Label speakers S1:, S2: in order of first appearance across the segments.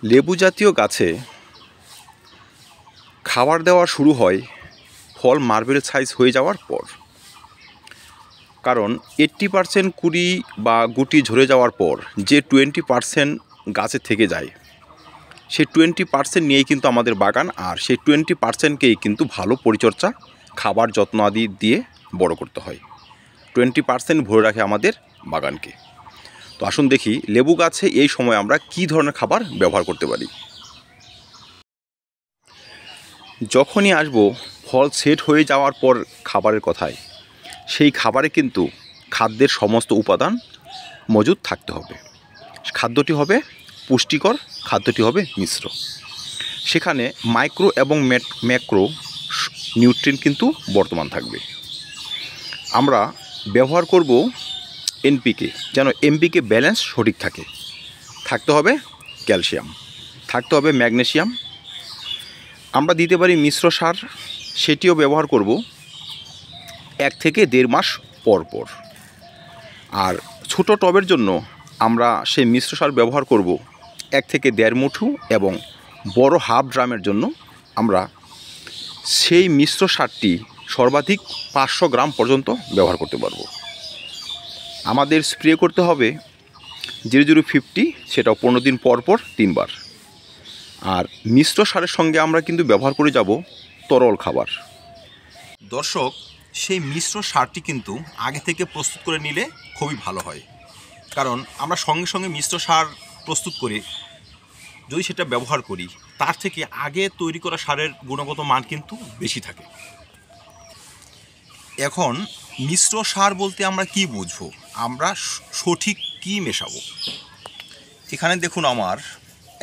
S1: লেবু জাতীয় গাছে খাবার দেওয়া শুরু হয় ফল মার্বেল সাইজ হয়ে যাওয়ার পর। কারণ 80% কুড়ি বা গুটি ঝরে যাওয়ার পর যে 20% গাছে থেকে যায়, সেই 20% নিয়েই কিন্তু আমাদের বাগান, আর সেই 20%কেই কিন্তু ভালো পরিচর্যা, খাবার, যত্ন আদি দিয়ে বড় করতে হয়। 20% ভরে রাখে আমাদের বাগানকে। তো আসুন দেখি লেবু গাছে এই সময় আমরা কী ধরনের খাবার ব্যবহার করতে পারি। যখনই আসবো ফল সেট হয়ে যাওয়ার পর খাবারের কথায়, সেই খাবারে কিন্তু খাদ্যের সমস্ত উপাদান মজুদ থাকতে হবে। খাদ্যটি হবে পুষ্টিকর, খাদ্যটি হবে মিশ্র। সেখানে মাইক্রো এবং ম্যাক্রো নিউট্রিয়েন্ট কিন্তু বর্তমান থাকবে। আমরা ব্যবহার করব এনপিকে, যেন এমপিকে ব্যালেন্স সঠিক থাকে। থাকতে হবে ক্যালসিয়াম, থাকতে হবে ম্যাগনেসিয়াম। আমরা দিতে পারি মিশ্র সার, সেটিও ব্যবহার করব 1 থেকে 1.5 মাস পর পর। আর ছোটো টবের জন্য আমরা সেই মিশ্র সার ব্যবহার করব 1 থেকে 1.5 মুঠো, এবং বড় হাফ ড্রামের জন্য আমরা সেই মিশ্র সারটি সর্বাধিক 500 গ্রাম পর্যন্ত ব্যবহার করতে পারব। আমাদের স্প্রে করতে হবে 0050, সেটাও 15 দিন পর পর 3 বার। আর মিশ্র সারের সঙ্গে আমরা কিন্তু ব্যবহার করে যাব তরল খাবার। দর্শক, সেই মিশ্র সারটি কিন্তু আগে থেকে প্রস্তুত করে নিলে খুবই ভালো হয়। কারণ আমরা সঙ্গে সঙ্গে মিশ্র সার প্রস্তুত করে যদি সেটা ব্যবহার করি, তার থেকে আগে তৈরি করা সারের গুণগত মান কিন্তু বেশি থাকে। এখন মিশ্র সার বলতে আমরা কি বুঝবো, আমরা সঠিক কি মেশাবো? এখানে দেখুন আমার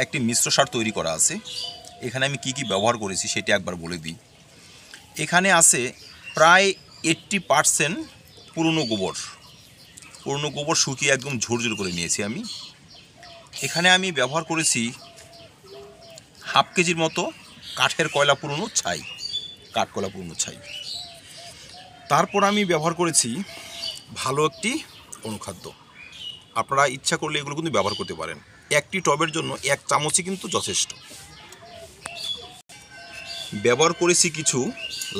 S1: একটি মিশ্র সার তৈরি করা আছে। এখানে আমি কি ব্যবহার করেছি সেটি একবার বলে দিই। এখানে আছে প্রায় 80% পুরনো গোবর শুকিয়ে একদম ঝুরঝুর করে নিয়েছি আমি। এখানে আমি ব্যবহার করেছি হাফ কেজির মতো কাঠের কয়লা পুরনো ছাই, কাঠকয়লা পুরনো ছাই। তারপর আমি ব্যবহার করেছি ভালো একটি অনুখাদ্য। আপনারা ইচ্ছা করলে এগুলো কিন্তু ব্যবহার করতে পারেন। একটি টবের জন্য 1 চামচই কিন্তু যথেষ্ট। ব্যবহার করেছি কিছু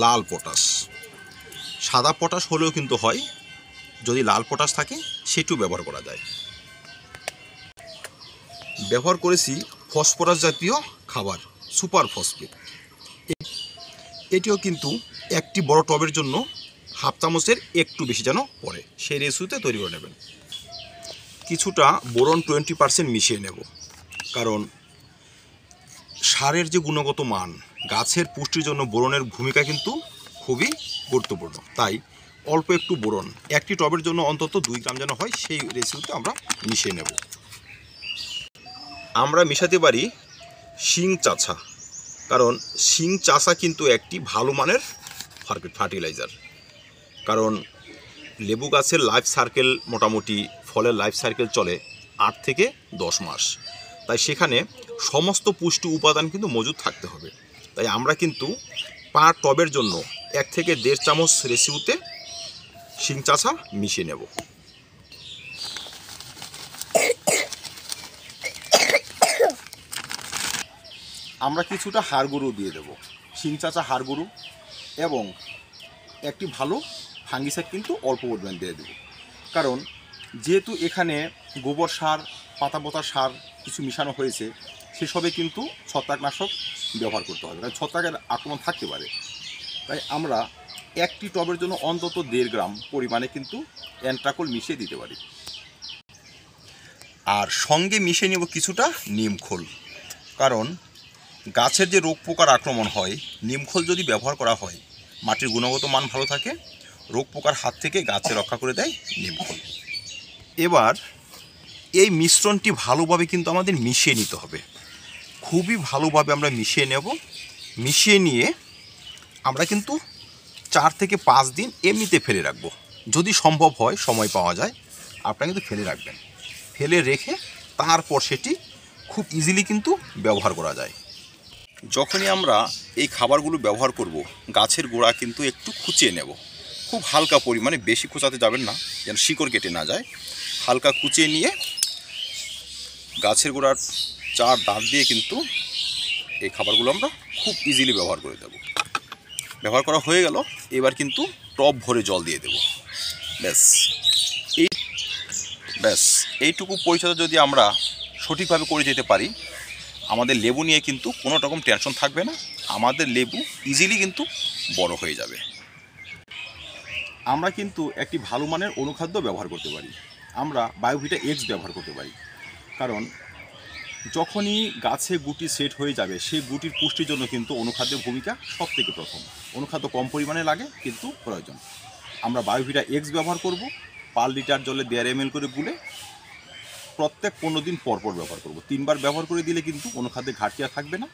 S1: লাল পটাশ। সাদা পটাশ হলেও কিন্তু হয়, যদি লাল পটাশ থাকে সেটিও ব্যবহার করা যায়। ব্যবহার করেছি ফসফরাস জাতীয় খাবার, সুপার ফসফেট। এটিও কিন্তু একটি বড় টবের জন্য হাফ চামচের একটু বেশি যেন পড়ে, সেই রেসিওতে তৈরি করে নেবেন। কিছুটা বোরন 20% মিশিয়ে নেব, কারণ সারের যে গুণগত মান, গাছের পুষ্টির জন্য বোরনের ভূমিকা কিন্তু খুবই গুরুত্বপূর্ণ। তাই অল্প একটু বোরন একটি টবের জন্য অন্তত 2 গ্রাম যেন হয়, সেই রেসিওতে আমরা মিশিয়ে নেব। আমরা মেশাতে পারি শিং চাছা, কারণ শিং চাষা কিন্তু একটি ভালো মানের ফার্টিলাইজার। কারণ লেবু গাছের লাইফ সার্কেল, মোটামুটি ফলের লাইফ সার্কেল চলে 8 থেকে 10 মাস। তাই সেখানে সমস্ত পুষ্টি উপাদান কিন্তু মজুদ থাকতে হবে। তাই আমরা কিন্তু পার টবের জন্য 1 থেকে 1.5 চামচ রেসিওতে শিং চাষা মিশিয়ে নেব। আমরা কিছুটা হাড় গরু দিয়ে দেব, শিং চাচা হাড় গরু, এবং একটি ভালো ফাঙ্গিসাইড কিন্তু অল্প পরিমাণ দিয়ে দেব। কারণ যেহেতু এখানে গোবর সার, পাতাপোতা সার কিছু মিশানো হয়েছে, সেসবে কিন্তু ছত্রাকনাশক ব্যবহার করতে হবে, কারণ ছত্রাকের আক্রমণ থাকতে পারে। তাই আমরা একটি টবের জন্য অন্তত 1.5 গ্রাম পরিমাণে কিন্তু অ্যান্ট্রাকোল মিশিয়ে দিতে পারি। আর সঙ্গে মিশিয়ে নেব কিছুটা নিমখোল, কারণ গাছের যে রোগ পোকার আক্রমণ হয়, নিমখোল যদি ব্যবহার করা হয়, মাটির গুণগত মান ভালো থাকে, রোগ পোকার হাত থেকে গাছে রক্ষা করে দেয় নিমখোল। এবার এই মিশ্রণটি ভালোভাবে কিন্তু আমাদের মিশিয়ে নিতে হবে, খুবই ভালোভাবে আমরা মিশিয়ে নেব। মিশিয়ে নিয়ে আমরা কিন্তু 4 থেকে 5 দিন এমনিতে ফেলে রাখবো। যদি সম্ভব হয়, সময় পাওয়া যায়, আপনারা কিন্তু ফেলে রাখবেন। ফেলে রেখে তারপর সেটি খুব ইজিলি কিন্তু ব্যবহার করা যায়। যখনই আমরা এই খাবারগুলো ব্যবহার করব, গাছের গোড়া কিন্তু একটু খুঁচিয়ে নেব, খুব হালকা পরিমাণে, বেশি খোঁচাতে যাবেন না যেন শিকড় কেটে না যায়। হালকা কুচিয়ে নিয়ে গাছের গোড়ার চার দাঁত দিয়ে কিন্তু এই খাবারগুলো আমরা খুব ইজিলি ব্যবহার করে দেব। ব্যবহার করা হয়ে গেল, এবার কিন্তু টপ ভরে জল দিয়ে দেব। ব্যাস এই এইটুকু পরিচর্যা যদি আমরা সঠিকভাবে করে যেতে পারি, আমাদের লেবু নিয়ে কিন্তু কোনো রকম টেনশন থাকবে না। আমাদের লেবু ইজিলি কিন্তু বড় হয়ে যাবে। আমরা কিন্তু একটি ভালো মানের অনুখাদ্য ব্যবহার করতে পারি। আমরা বায়োভিটা এক্স ব্যবহার করতে পারি, কারণ যখনই গাছে গুটি সেট হয়ে যাবে, সেই গুটির পুষ্টির জন্য কিন্তু অনুখাদ্যের ভূমিকা সব থেকে প্রথম। অনুখাদ্য কম পরিমাণে লাগে কিন্তু প্রয়োজন। আমরা বায়োভিটা এক্স ব্যবহার করব, পার লিটার জলে 1.5 ml করে গুলে প্রত্যেক 15 দিন পরপর ব্যবহার করব। 3 বার ব্যবহার করে দিলে কিন্তু অনুখাদ্যের ঘাটতি আর থাকবে না।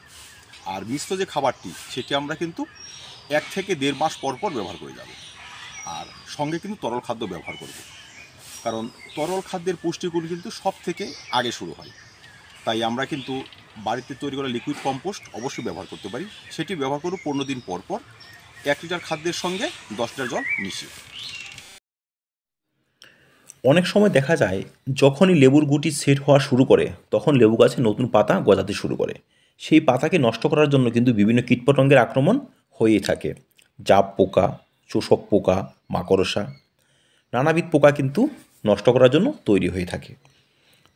S1: আর মিশ্র যে খাবারটি, সেটি আমরা কিন্তু 1 থেকে 1.5 মাস পরপর ব্যবহার করে যাব। আর সঙ্গে কিন্তু তরল খাদ্য ব্যবহার করব, কারণ তরল খাদ্যের পুষ্টিগুণ কিন্তু সব থেকে আগে শুরু হয়। তাই আমরা কিন্তু বাড়িতে তৈরি করা লিকুইড কম্পোস্ট অবশ্যই ব্যবহার করতে পারি। সেটি ব্যবহার করব 15 দিন পর পর 1 লিটার খাদ্যের সঙ্গে 10 লিটার জল মিশিয়ে।
S2: অনেক সময় দেখা যায় যখনই লেবুর গুটি সেট হওয়া শুরু করে, তখন লেবু গাছে নতুন পাতা গজাতে শুরু করে। সেই পাতাকে নষ্ট করার জন্য কিন্তু বিভিন্ন কীটপতঙ্গের আক্রমণ হয়েই থাকে। জাপ পোকা, চোষক পোকা, মাকড়সা, নানাবিধ পোকা কিন্তু নষ্ট করার জন্য তৈরি হয়ে থাকে।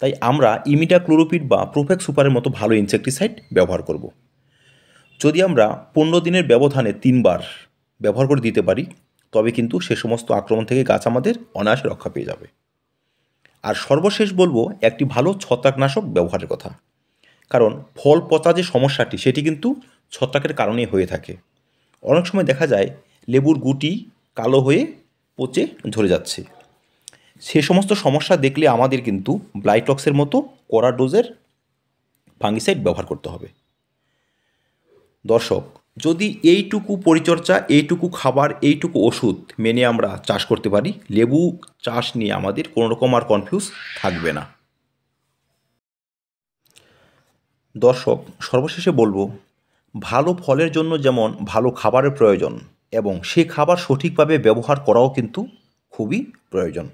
S2: তাই আমরা ইমিডাক্লোরোপিড বা প্রোফেক্স সুপারের মতো ভালো ইনসেকটিসাইড ব্যবহার করব। যদি আমরা 15 দিনের ব্যবধানে 3 বার ব্যবহার করে দিতে পারি, তবে কিন্তু সে সমস্ত আক্রমণ থেকে গাছ আমাদের অনায়াসে রক্ষা পেয়ে যাবে। আর সর্বশেষ বলবো একটি ভালো ছত্রাকনাশক ব্যবহারের কথা, কারণ ফল পচা যে সমস্যাটি, সেটি কিন্তু ছত্রাকের কারণেই হয়ে থাকে। অনেক সময় দেখা যায় লেবুর গুটি কালো হয়ে পচে ঝরে যাচ্ছে। সে সমস্ত সমস্যা দেখলে আমাদের কিন্তু ব্লাইটক্সের মতো কড়া ডোজের ফাঙ্গিসাইড ব্যবহার করতে হবে। দর্শক, যদি এইটুকু পরিচর্যা, এইটুকু খাবার, এইটুকু ওষুধ মেনে আমরা চাষ করতে পারি, লেবু চাষ নিয়ে আমাদের কোনো রকম আর কনফিউজ থাকবে না। দর্শক, সর্বশেষে বলবো, ভালো ফলের জন্য যেমন ভালো খাবারের প্রয়োজন, এবং সেই খাবার সঠিকভাবে ব্যবহার করাও কিন্তু খুবই প্রয়োজন।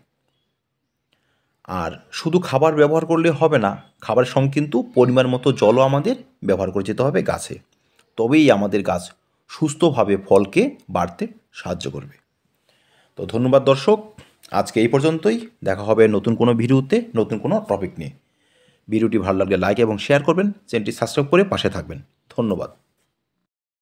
S2: আর শুধু খাবার ব্যবহার করলে হবে না, খাবারের সঙ্গে কিন্তু পরিমাণ মতো জলও আমাদের ব্যবহার করে যেতে হবে গাছে। তবেই আমাদের গাছ সুস্থভাবে ফলকে বাড়তে সাহায্য করবে। তো ধন্যবাদ দর্শক, আজকে এই পর্যন্তই। দেখা হবে নতুন কোনো ভিডিওতে, নতুন কোনো টপিক নিয়ে। ভিডিওটি ভালো লাগলে লাইক এবং শেয়ার করবেন, চ্যানেলটি সাবস্ক্রাইব করে পাশে থাকবেন। ধন্যবাদ।